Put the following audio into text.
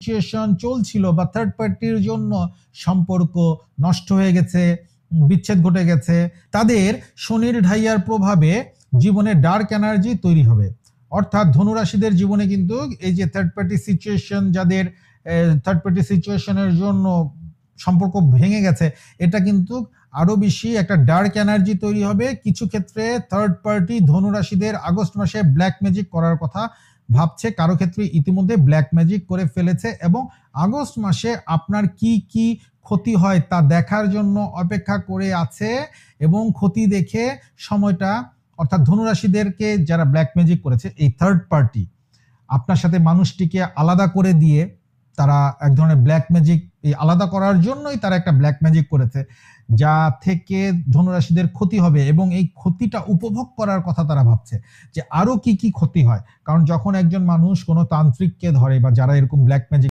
Situation চলছিল বা third পার্টির জন্য সম্পর্ক নষ্ট হয়ে গেছে, বিচ্ছেদ ঘটে গেছে, তাদের শনির ঢাইয়ার প্রভাবে জীবনে ডার্ক এনার্জি তৈরি হবে। অর্থাৎ ধনুরাশিদের জীবনে কিন্তু এই যে থার্ড পার্টি সিচুয়েশন, যাদের থার্ড পার্টি সিচুয়েশনের জন্য সম্পর্ক ভেঙে গেছে, এটা কিন্তু আরো বেশি একটা ডার্ক এনার্জি তৈরি হবে। কিছু ক্ষেত্রে থার্ড পার্টি ধনুরাশিদের আগস্ট মাসে ব্ল্যাক ম্যাজিক করার কথা ভাবছে, কারো ক্ষেত্রে ইতিমধ্যে ব্ল্যাক ম্যাজিক করে ফেলেছে, এবং আগস্ট মাসে আপনার কি কি ক্ষতি হয় তা দেখার জন্য অপেক্ষা করে আছে। এবং ক্ষতি দেখে সময়টা, অর্থাৎ ধনুরাশিদেরকে যারা ব্ল্যাক ম্যাজিক করেছে, এই থার্ড পার্টি আপনার সাথে মানুষটিকে আলাদা করে দিয়ে তারা এক ধরনের ব্ল্যাক ম্যাজিক, এই আলাদা করার জন্যই তারা একটা ব্ল্যাক ম্যাজিক করেছে, যা থেকে ধনুরাশিদের ক্ষতি হবে, এবং এই ক্ষতিটা উপভোগ করার কথা তারা ভাবছে যে আরো কি কি ক্ষতি হয়। কারণ যখন একজন মানুষ কোনো তান্ত্রিককে ধরে বা যারা এরকম ব্ল্যাক ম্যাজিক